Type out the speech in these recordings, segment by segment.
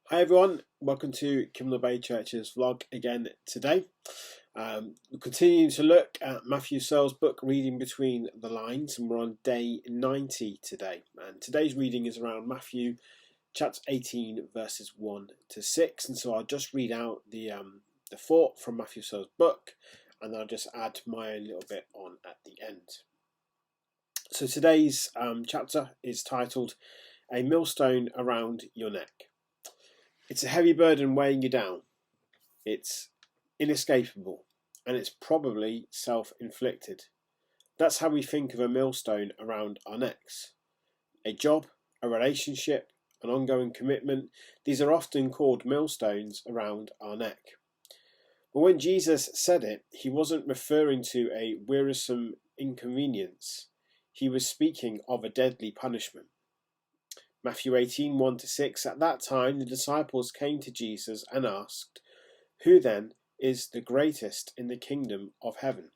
Hi everyone, welcome to Kimber Bay Church's vlog again today. We're continuing to look at Matthew Searle's book, Reading Between the Lines, and we're on day 90 today. And today's reading is around Matthew chapter 18 verses 1 to 6. And so I'll just read out the thought from Matthew Searle's book, and then I'll just add my own little bit on at the end. So today's chapter is titled A Millstone Around Your Neck. It's a heavy burden weighing you down. It's inescapable, and it's probably self-inflicted. That's how we think of a millstone around our necks. A job, a relationship, an ongoing commitment, these are often called millstones around our neck. But when Jesus said it, he wasn't referring to a wearisome inconvenience. He was speaking of a deadly punishment. Matthew 18, 1 to 6, at that time the disciples came to Jesus and asked, "Who then is the greatest in the kingdom of heaven?"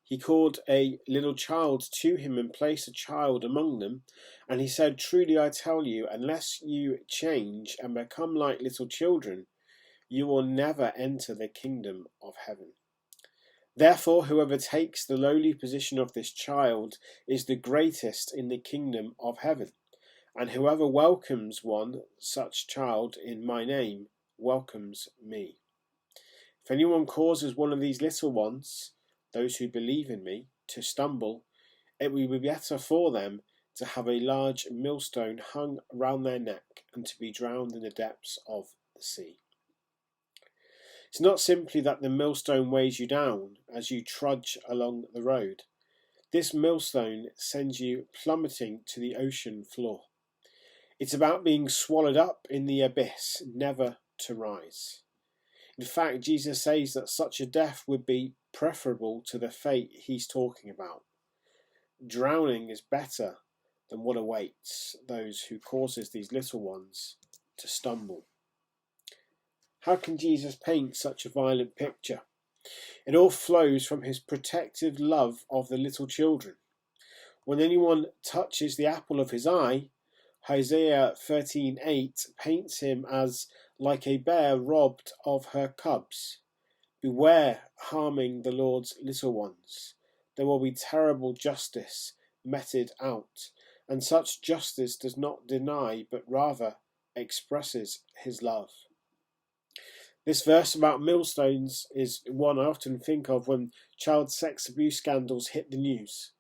He called a little child to him and placed a child among them, and he said, "Truly I tell you, unless you change and become like little children, you will never enter the kingdom of heaven. Therefore, whoever takes the lowly position of this child is the greatest in the kingdom of heaven. And whoever welcomes one such child in my name welcomes me. If anyone causes one of these little ones, those who believe in me, to stumble, it will be better for them to have a large millstone hung round their neck and to be drowned in the depths of the sea." It's not simply that the millstone weighs you down as you trudge along the road. This millstone sends you plummeting to the ocean floor. It's about being swallowed up in the abyss, never to rise. In fact, Jesus says that such a death would be preferable to the fate he's talking about. Drowning is better than what awaits those who causes these little ones to stumble. How can Jesus paint such a violent picture? It all flows from his protective love of the little children. When anyone touches the apple of his eye, Isaiah 13:8 paints him as like a bear robbed of her cubs. Beware harming the Lord's little ones. There will be terrible justice meted out, and such justice does not deny but rather expresses his love. This verse about millstones is one I often think of when child sex abuse scandals hit the news.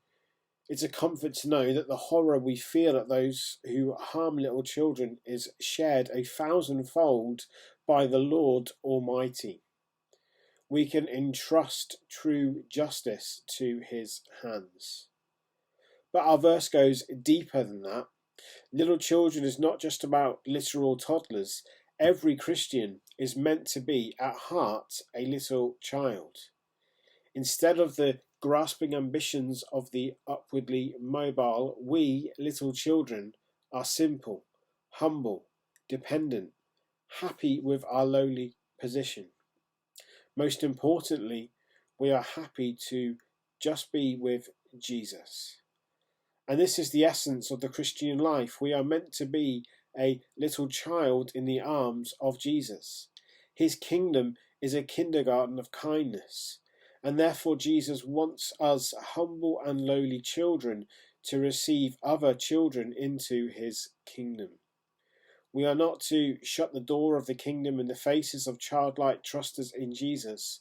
It's a comfort to know that the horror we feel at those who harm little children is shared 1,000-fold by the Lord Almighty. We can entrust true justice to his hands. But our verse goes deeper than that. Little children is not just about literal toddlers. Every Christian is meant to be, at heart, a little child. Instead of the grasping ambitions of the upwardly mobile, we, little children, are simple, humble, dependent, happy with our lowly position. Most importantly, we are happy to just be with Jesus. And this is the essence of the Christian life. We are meant to be a little child in the arms of Jesus. His kingdom is a kindergarten of kindness. And therefore Jesus wants us humble and lowly children to receive other children into his kingdom. We are not to shut the door of the kingdom in the faces of childlike trusters in Jesus.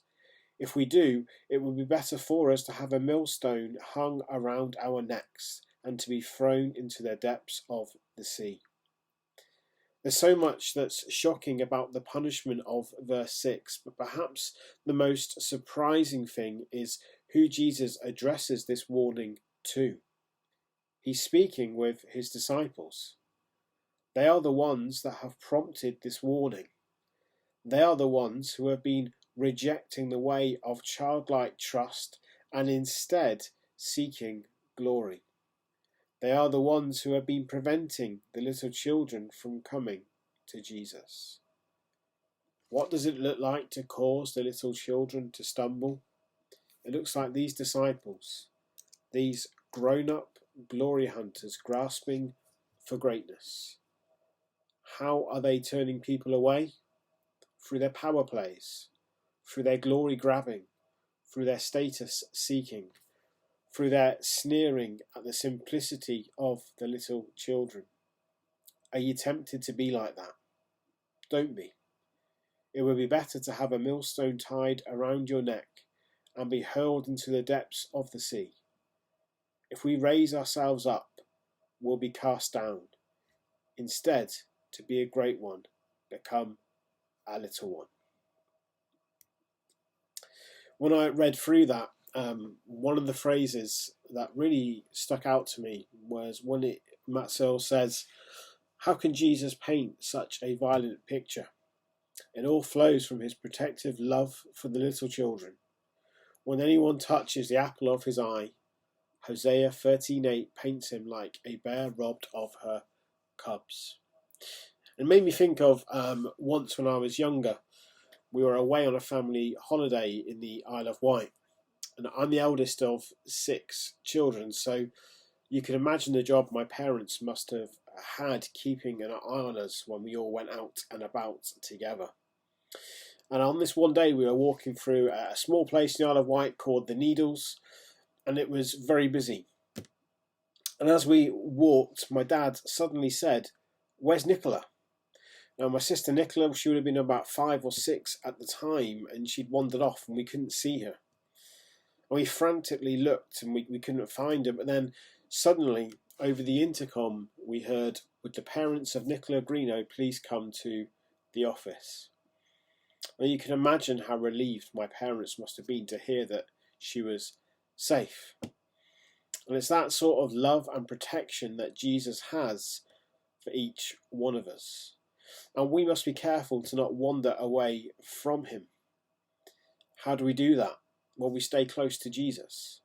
If we do, it would be better for us to have a millstone hung around our necks and to be thrown into the depths of the sea. There's so much that's shocking about the punishment of verse 6, but perhaps the most surprising thing is who Jesus addresses this warning to. He's speaking with his disciples. They are the ones that have prompted this warning. They are the ones who have been rejecting the way of childlike trust and instead seeking glory. They are the ones who have been preventing the little children from coming to Jesus. What does it look like to cause the little children to stumble? It looks like these disciples, these grown-up glory hunters grasping for greatness. How are they turning people away? Through their power plays, through their glory grabbing, through their status seeking, through their sneering at the simplicity of the little children. Are you tempted to be like that? Don't be. It would be better to have a millstone tied around your neck and be hurled into the depths of the sea. If we raise ourselves up, we'll be cast down. Instead, to be a great one, become a little one. When I read through that, one of the phrases that really stuck out to me was when Matt Searle says, "How can Jesus paint such a violent picture? It all flows from his protective love for the little children. When anyone touches the apple of his eye, Hosea 13:8 paints him like a bear robbed of her cubs." It made me think of once when I was younger, we were away on a family holiday in the Isle of Wight. And I'm the eldest of 6 children, so you can imagine the job my parents must have had keeping an eye on us when we all went out and about together. And on this one day, we were walking through a small place in the Isle of Wight called the Needles, and it was very busy. And as we walked, my dad suddenly said, "Where's Nicola?" Now, my sister Nicola, she would have been about 5 or 6 at the time, and she'd wandered off and we couldn't see her. And we frantically looked and we couldn't find her, but then suddenly, over the intercom, we heard, "Would the parents of Nicola Greeno please come to the office?" And you can imagine how relieved my parents must have been to hear that she was safe. And it's that sort of love and protection that Jesus has for each one of us. And we must be careful to not wander away from him. How do we do that? Well, we stay close to Jesus.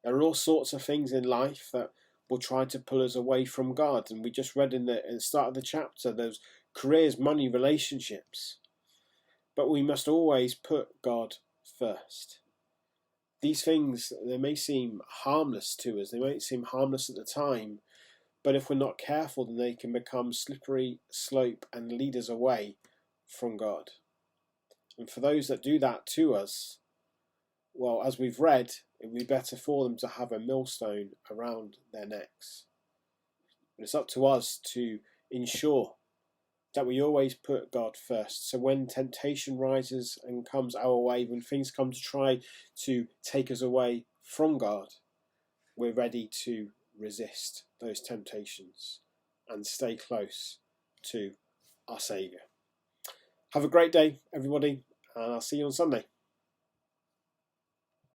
There are all sorts of things in life that will try to pull us away from God. And we just read in the start of the chapter, those careers, money, relationships. But we must always put God first. These things, they may seem harmless to us. They may seem harmless at the time. But if we're not careful, then they can become slippery slope and lead us away from God. And for those that do that to us, well, as we've read, it would be better for them to have a millstone around their necks. But it's up to us to ensure that we always put God first. So when temptation rises and comes our way, when things come to try to take us away from God, we're ready to resist those temptations and stay close to our Saviour. Have a great day, everybody, and I'll see you on Sunday.